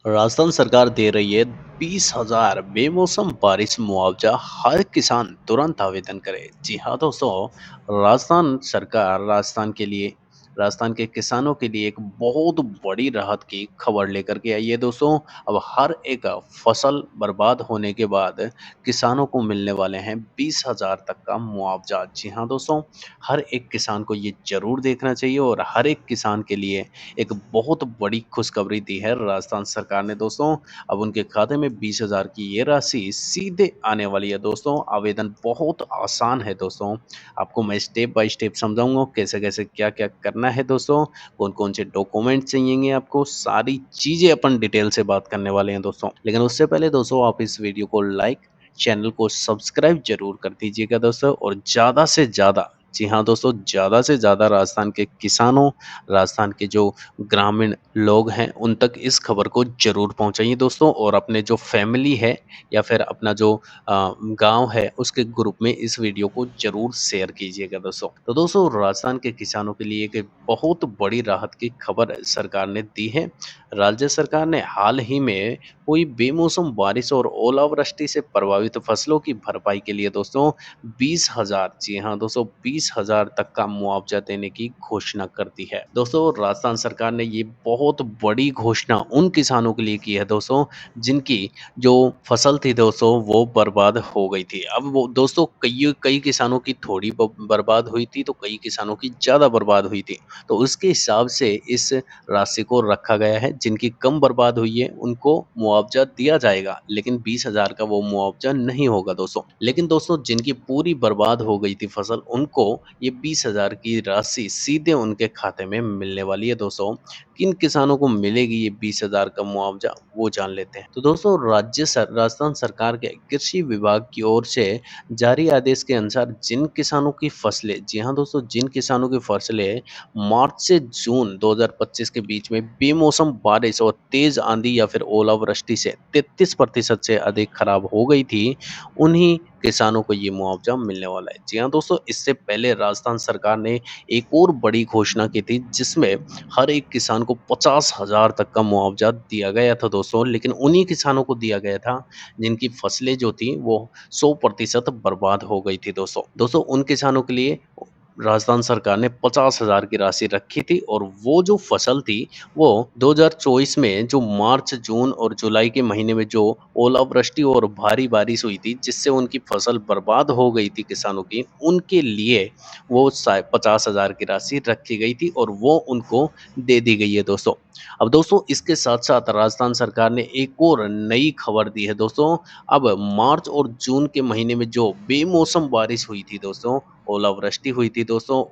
राजस्थान सरकार दे रही है 20,000 बेमौसम बारिश मुआवजा। हर किसान तुरंत आवेदन करे। जी हाँ दोस्तों, राजस्थान सरकार राजस्थान के किसानों के लिए एक बहुत बड़ी राहत की खबर लेकर के आई है दोस्तों। अब हर एक फसल बर्बाद होने के बाद किसानों को मिलने वाले हैं 20,000 तक का मुआवजा। जी हाँ दोस्तों, हर एक किसान को ये जरूर देखना चाहिए और हर एक किसान के लिए एक बहुत बड़ी खुशखबरी दी है राजस्थान सरकार ने दोस्तों। अब उनके खाते में 20,000 की ये राशि सीधे आने वाली है दोस्तों। आवेदन बहुत आसान है दोस्तों। आपको मैं स्टेप बाय स्टेप समझाऊंगा कैसे-कैसे क्या-क्या करना है दोस्तों। कौन-कौन से डॉक्यूमेंट चाहिएंगे आपको, सारी चीज़ें अपन डिटेल से बात करने वाले हैं दोस्तों। लेकिन उससे पहले दोस्तों आप इस वीडियो को लाइक, चैनल को सब्सक्राइब ज़रूर कर दीजिएगा दोस्तों और ज़्यादा से ज़्यादा, जी हाँ दोस्तों, ज़्यादा से ज़्यादा राजस्थान के किसानों, राजस्थान के जो ग्रामीण लोग हैं उन तक इस खबर को ज़रूर पहुँचाइए दोस्तों और अपने जो फैमिली है या फिर अपना जो गाँव है उसके ग्रुप में इस वीडियो को ज़रूर शेयर कीजिएगा दोस्तों। तो दोस्तों राजस्थान के किसानों के लिए एक बहुत बड़ी राहत की खबर सरकार ने दी है। राज्य सरकार ने हाल ही में हुई बेमौसम बारिश और ओलावृष्टि से प्रभावित फसलों की भरपाई के लिए दोस्तों 20,000, जी हाँ दोस्तों, 20,000 तक का मुआवजा देने की घोषणा कर दी है। दोस्तों राजस्थान सरकार ने ये बहुत बड़ी घोषणा उन किसानों के लिए की है दोस्तों, जिनकी जो फसल थी दोस्तों वो बर्बाद हो गई थी। अब वो दोस्तों कई कई किसानों की थोड़ी बर्बाद हुई थी, तो कई किसानों की ज़्यादा बर्बाद हुई थी। तो उसके हिसाब से इस राशि को रखा गया है। जिनकी कम बर्बाद हुई है उनको मुआवजा दिया जाएगा, लेकिन 20,000 का वो मुआवजा नहीं होगा दोस्तों। लेकिन दोस्तों जिनकी पूरी बर्बाद हो गई थी फसल, उनको ये 20,000 की राशि सीधे उनके खाते में मिलने वाली है दोस्तों। किन किसानों को मिलेगी ये 20,000 का मुआवजा, वो जान लेते हैं। तो दोस्तों राजस्थान सरकार के कृषि विभाग की ओर से जारी आदेश के अनुसार जिन किसानों की फसलें, जी हाँ दोस्तों, जिन किसानों की फसलें मार्च से जून 2025 के बीच में बेमौसम बारिश और तेज आंधी या फिर ओलावृष्टि से 33% से अधिक खराब हो गई थी, उन्हीं किसानों को ये मुआवजा मिलने वाला है। जी हाँ दोस्तों, इससे पहले राजस्थान सरकार ने एक और बड़ी घोषणा की थी, जिसमें हर एक किसान को 50,000 तक का मुआवजा दिया गया था दोस्तों। लेकिन उन्हीं किसानों को दिया गया था जिनकी फसलें जो थी वो 100% बर्बाद हो गई थी दोस्तों। दोस्तों उन किसानों के लिए राजस्थान सरकार ने 50,000 की राशि रखी थी और वो जो फसल थी वो 2024 में जो मार्च, जून और जुलाई के महीने में जो ओलावृष्टि और भारी बारिश हुई थी, जिससे उनकी फसल बर्बाद हो गई थी किसानों की, उनके लिए वो 50,000 की राशि रखी गई थी और वो उनको दे दी गई है दोस्तों। अब दोस्तों इसके साथ-साथ राजस्थान सरकार ने एक और नई खबर दी है दोस्तों। अब मार्च और जून के महीने में जो बेमौसम बारिश हुई थी दोस्तों, ओलावृष्टि हुई थी दोस्तों,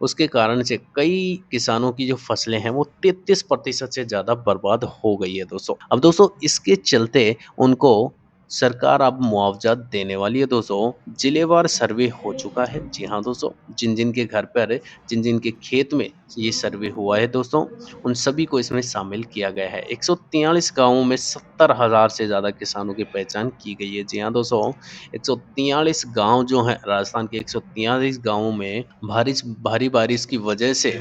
उसके कारण से कई किसानों की जो फसलें हैं वो 33% से ज़्यादा बर्बाद हो गई है दोस्तों। अब दोस्तों इसके चलते उनको सरकार अब मुआवजा देने वाली है दोस्तों। जिलेवार सर्वे हो चुका है। जी हाँ दोस्तों, जिन-जिन के घर पर, जिन-जिन के खेत में ये सर्वे हुआ है दोस्तों, उन सभी को इसमें शामिल किया गया है। 143 गाँवों में 70,000 से ज़्यादा किसानों की पहचान की गई है। जी हाँ दोस्तों, 143 गाँव जो हैं, राजस्थान के 143 गाँवों में भारी बारिश की वजह से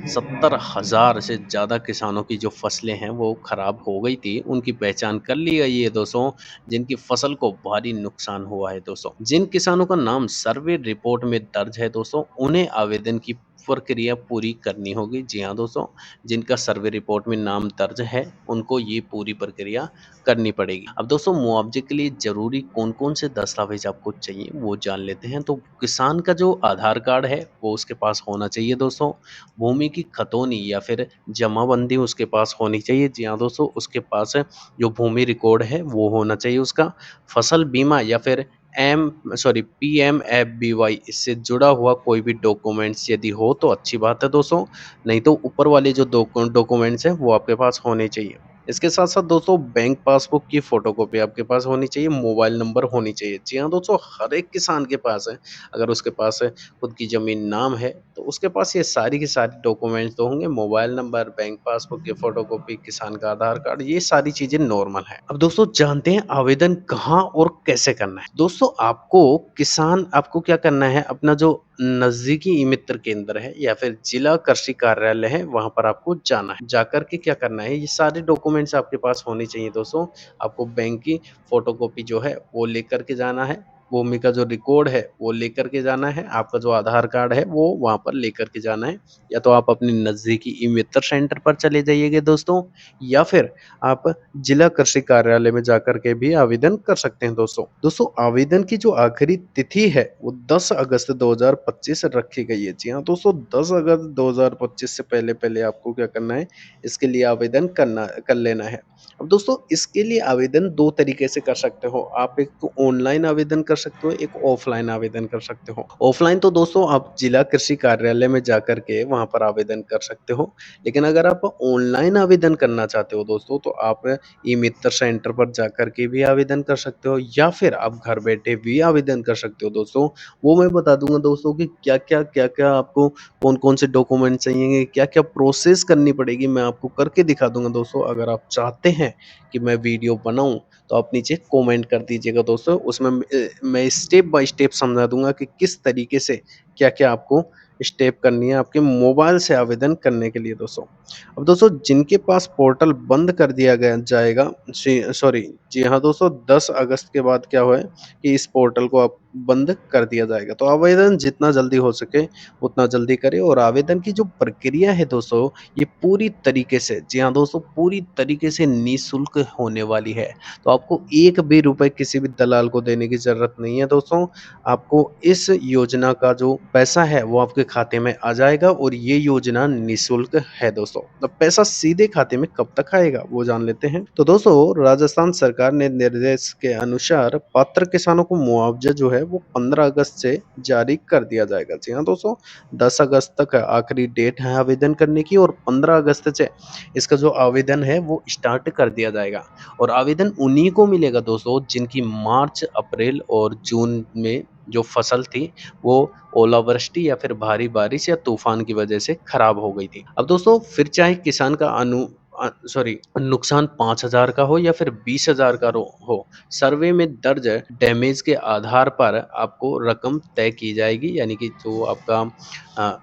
70,000 से ज़्यादा किसानों की जो फसलें हैं वो खराब हो गई थी। उनकी पहचान कर ली गई है दोस्तों, जिनकी फसल को भारी नुकसान हुआ है दोस्तों। जिन किसानों का नाम सर्वे रिपोर्ट में दर्ज है दोस्तों, उन्हें आवेदन की प्रक्रिया पूरी करनी होगी। जी हाँ दोस्तों, जिनका सर्वे रिपोर्ट में नाम दर्ज है, उनको ये पूरी प्रक्रिया करनी पड़ेगी। अब दोस्तों मुआवजे के लिए ज़रूरी कौन-कौन से दस्तावेज़ आपको चाहिए, वो जान लेते हैं। तो किसान का जो आधार कार्ड है, वो उसके पास होना चाहिए दोस्तों। भूमि की खतौनी या फिर जमाबंदी उसके पास होनी चाहिए। जी हाँ दोस्तों, उसके पास जो भूमि रिकॉर्ड है, वो होना चाहिए उसका। फसल बीमा या फिर पीएमएफबीवाई इससे जुड़ा हुआ कोई भी डॉक्यूमेंट्स यदि हो तो अच्छी बात है दोस्तों, नहीं तो ऊपर वाले जो डॉक्यूमेंट्स हैं वो आपके पास होने चाहिए। इसके साथ-साथ दोस्तों बैंक पासबुक की फ़ोटोकॉपी आपके पास होनी चाहिए, मोबाइल नंबर होनी चाहिए। जी हाँ दोस्तों, हर एक किसान के पास है। अगर उसके पास खुद की ज़मीन नाम है, तो उसके पास ये सारी की सारी डॉक्यूमेंट्स तो होंगे। मोबाइल नंबर, बैंक पासबुक की फ़ोटोकॉपी, किसान का आधार कार्ड, ये सारी चीज़ें नॉर्मल हैं। अब दोस्तों जानते हैं आवेदन कहाँ और कैसे करना है। दोस्तों आपको क्या करना है, अपना जो नज़दीकी ई-मित्र केंद्र है या फिर जिला कृषि कार्यालय है, वहाँ पर आपको जाना है। जाकर के क्या करना है, ये सारे डॉक्यूमेंट्स आपके पास होने चाहिए दोस्तों। आपको बैंक की फ़ोटोकॉपी जो है, वो लेकर के जाना है। भूमि का जो रिकॉर्ड है, वो लेकर के जाना है। आपका जो आधार कार्ड है, वो वहाँ पर लेकर के जाना है। या तो आप अपने नज़दीकी ई-मित्र सेंटर पर चले जाइएगा दोस्तों, या फिर आप जिला कृषि कार्यालय में जाकर के भी आवेदन कर सकते हैं दोस्तों। दोस्तों आवेदन की जो आखिरी तिथि है वो 10 अगस्त 2025 रखी गई है। जी हाँ दोस्तों, 10 अगस्त 2025 से पहले-पहले आपको क्या करना है, इसके लिए आवेदन कर लेना है। अब दोस्तों इसके लिए आवेदन 2 तरीके से कर सकते हो। आप एक तो ऑनलाइन आवेदन कर सकते हो, एक ऑफलाइन आवेदन कर सकते हो। ऑफलाइन तो दोस्तों आप जिला कृषि कार्यालय में जाकर के वहाँ पर आवेदन कर सकते हो। लेकिन अगर आप ऑनलाइन आवेदन करना चाहते हो दोस्तों, तो आप ई-मित्र सेंटर पर जाकर के भी आवेदन कर सकते हो, या फिर आप घर बैठे भी आवेदन कर सकते हो दोस्तों। वो मैं बता दूँगा दोस्तों कि क्या-क्या आपको कौन-कौन से डॉक्यूमेंट चाहिए, क्या-क्या प्रोसेस करनी पड़ेगी, मैं आपको करके दिखा दूँगा दोस्तों। अगर आप चाहते हैं कि मैं वीडियो बनाऊँ, तो आप नीचे कमेंट कर दीजिएगा दोस्तों। उसमें मैं स्टेप बाय स्टेप समझा दूँगा कि किस तरीके से क्या-क्या आपको स्टेप करनी है आपके मोबाइल से आवेदन करने के लिए दोस्तों। अब दोस्तों जिनके पास पोर्टल बंद कर दिया गया जाएगा, जी हाँ दोस्तों, 10 अगस्त के बाद क्या हुआ है कि इस पोर्टल को अब बंद कर दिया जाएगा। तो आवेदन जितना जल्दी हो सके उतना जल्दी करें, और आवेदन की जो प्रक्रिया है दोस्तों, ये पूरी तरीके से, जी हाँ दोस्तों, पूरी तरीके से निःशुल्क होने वाली है। तो आपको एक भी रुपए किसी भी दलाल को देने की ज़रूरत नहीं है दोस्तों। आपको इस योजना का जो पैसा है वो आपके खाते में आ जाएगा, और ये योजना निःशुल्क है दोस्तों। तो पैसा सीधे खाते में कब तक आएगा वो जान लेते हैं। तो दोस्तों राजस्थान सरकार ने निर्देश के अनुसार पात्र किसानों को मुआवजा जो है वो 15 अगस्त से जारी कर दिया जाएगा। जी हाँ दोस्तों, 10 अगस्त तक आखिरी डेट है आवेदन करने की, और 15 अगस्त से इसका जो आवेदन है वो स्टार्ट कर दिया जाएगा। और आवेदन उन्हीं को मिलेगा दोस्तों जिनकी मार्च, अप्रैल और जून में जो फसल थी वो ओलावृष्टि या फिर भारी बारिश या तूफान की वजह से खराब हो गई थी। अब दोस्तों फिर चाहे किसान का नुकसान 5,000 का हो या फिर 20,000 का हो, सर्वे में दर्ज डैमेज के आधार पर आपको रकम तय की जाएगी। यानी कि जो आपका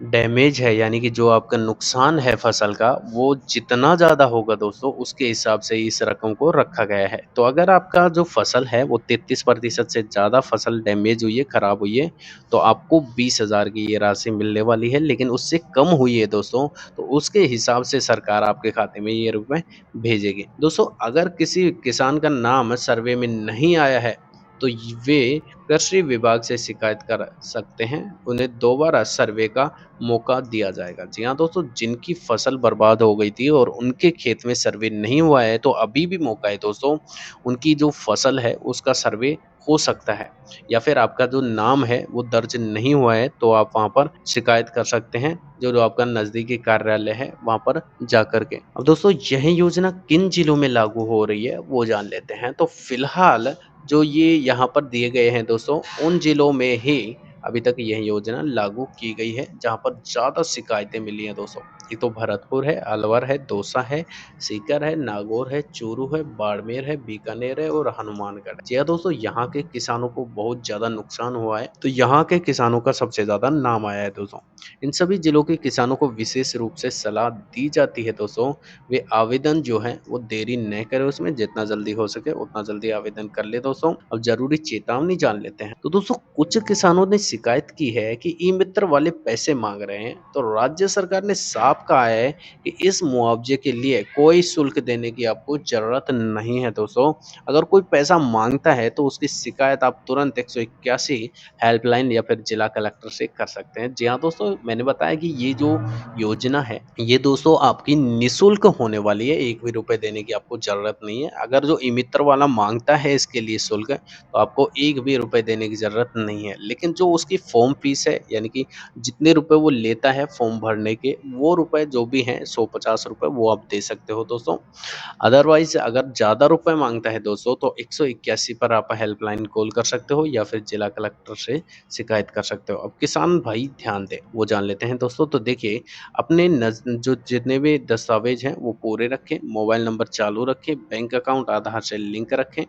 डैमेज है, यानी कि जो आपका नुकसान है फसल का, वो जितना ज़्यादा होगा दोस्तों, उसके हिसाब से इस रकम को रखा गया है। तो अगर आपका जो फसल है वो 33% से ज़्यादा फसल डैमेज हुई है, खराब हुई है, तो आपको 20,000 की ये राशि मिलने वाली है। लेकिन उससे कम हुई है दोस्तों, तो उसके हिसाब से सरकार आपके खाते में ये रुपए भेजेगी। दोस्तों अगर किसी किसान का नाम सर्वे में नहीं आया है, तो वे कृषि विभाग से शिकायत कर सकते हैं। उन्हें दोबारा सर्वे का मौका दिया जाएगा। जी हाँ दोस्तों, जिनकी फसल बर्बाद हो गई थी और उनके खेत में सर्वे नहीं हुआ है, तो अभी भी मौका है दोस्तों। उनकी जो फसल है उसका सर्वे हो सकता है, या फिर आपका जो नाम है वो दर्ज नहीं हुआ है, तो आप वहाँ पर शिकायत कर सकते हैं, जो आपका नज़दीकी कार्यालय है वहाँ पर जा कर के। अब दोस्तों यह योजना किन जिलों में लागू हो रही है वो जान लेते हैं। तो फिलहाल जो ये यहाँ पर दिए गए हैं दोस्तों, उन जिलों में ही अभी तक यह योजना लागू की गई है जहाँ पर ज़्यादा शिकायतें मिली हैं दोस्तों। एक तो भरतपुर है, अलवर है, दौसा है, सीकर है, नागौर है, चूरू है, बाड़मेर है, बीकानेर है और हनुमानगढ़ है। जी हाँ दोस्तों, यहाँ के किसानों को बहुत ज़्यादा नुकसान हुआ है, तो यहाँ के किसानों का सबसे ज़्यादा नाम आया है दोस्तों। इन सभी जिलों के किसानों को विशेष रूप से सलाह दी जाती है दोस्तों, वे आवेदन जो है वो देरी न करें, उसमें जितना जल्दी हो सके उतना जल्दी आवेदन कर ले दोस्तों। अब जरूरी चेतावनी जान लेते हैं। तो दोस्तों कुछ किसानों ने शिकायत की है कि ई मित्र वाले पैसे मांग रहे हैं, तो राज्य सरकार ने साफ कहा है कि इस मुआवजे के लिए कोई शुल्क देने की आपको जरूरत नहीं है दोस्तों। अगर कोई पैसा मांगता है तो उसकी शिकायत आप तुरंत 181 हेल्पलाइन या फिर जिला कलेक्टर से कर सकते हैं। जी हाँ दोस्तों, मैंने बताया कि ये जो योजना है, ये दोस्तों आपकी निःशुल्क होने वाली है, एक भी रुपए देने की आपको ज़रूरत नहीं है। अगर जो ई-मित्र वाला माँगता है इसके लिए शुल्क, तो आपको एक भी रुपए देने की ज़रूरत नहीं है। लेकिन जो उसकी फ़ॉर्म फ़ीस है, यानी कि जितने रुपए वो लेता है फ़ॉर्म भरने के, वो रुपए जो भी हैं, 150 रुपए वो आप दे सकते हो दोस्तों। अदरवाइज़ अगर ज़्यादा रुपए माँगता है दोस्तों तो 181 पर आप हेल्पलाइन कॉल कर सकते हो या फिर जिला कलेक्टर से शिकायत कर सकते हो। अब किसान भाई ध्यान दें, वो जान लेते हैं दोस्तों। तो देखिए अपने जो जितने भी दस्तावेज़ हैं वो पूरे रखें, मोबाइल नंबर चालू रखें, बैंक अकाउंट आधार से लिंक रखें,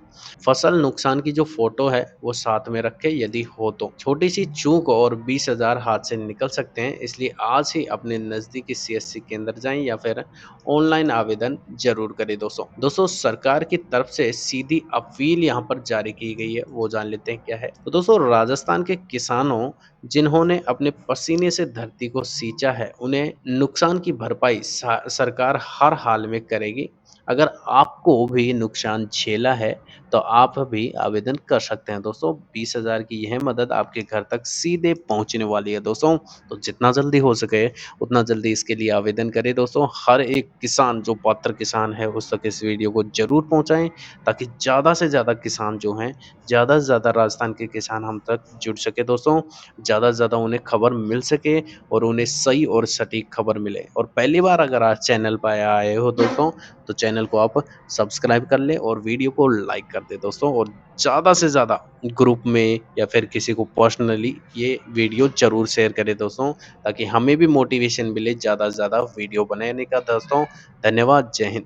फसल नुकसान की जो फ़ोटो है वो साथ में रखें यदि हो तो। छोटी-सी चूक और 20,000 हाथ से निकल सकते हैं, इसलिए आज ही अपने नज़दीकी सीएससी केंद्र जाएँ या फिर ऑनलाइन आवेदन ज़रूर करें दोस्तों। दोस्तों सरकार की तरफ से सीधी अपील यहाँ पर जारी की गई है, वो जान लेते हैं क्या है। तो दोस्तों राजस्थान के किसानों जिन्होंने अपने पसीने से धरती को सींचा है, उन्हें नुकसान की भरपाई सरकार हर हाल में करेगी। अगर आपको भी नुकसान झेला है, तो आप भी आवेदन कर सकते हैं दोस्तों। 20,000 की यह मदद आपके घर तक सीधे पहुँचने वाली है दोस्तों। तो जितना जल्दी हो सके उतना जल्दी इसके लिए आवेदन करें दोस्तों। हर एक किसान जो पात्र किसान है उस तक इस वीडियो को ज़रूर पहुँचाएँ ताकि ज़्यादा से ज़्यादा किसान जो हैं, ज़्यादा से ज़्यादा राजस्थान के किसान हम तक जुड़ सके दोस्तों। ज़्यादा से ज़्यादा उन्हें खबर मिल सके और उन्हें सही और सटीक खबर मिले। और पहली बार अगर आज चैनल पे आए हो दोस्तों, तो चैनल को आप सब्सक्राइब कर लें और वीडियो को लाइक कर दें दोस्तों। और ज़्यादा से ज़्यादा ग्रुप में या फिर किसी को पर्सनली ये वीडियो ज़रूर शेयर करें दोस्तों, ताकि हमें भी मोटिवेशन मिले ज़्यादा से ज़्यादा वीडियो बनाने का दोस्तों। धन्यवाद, जय हिंद।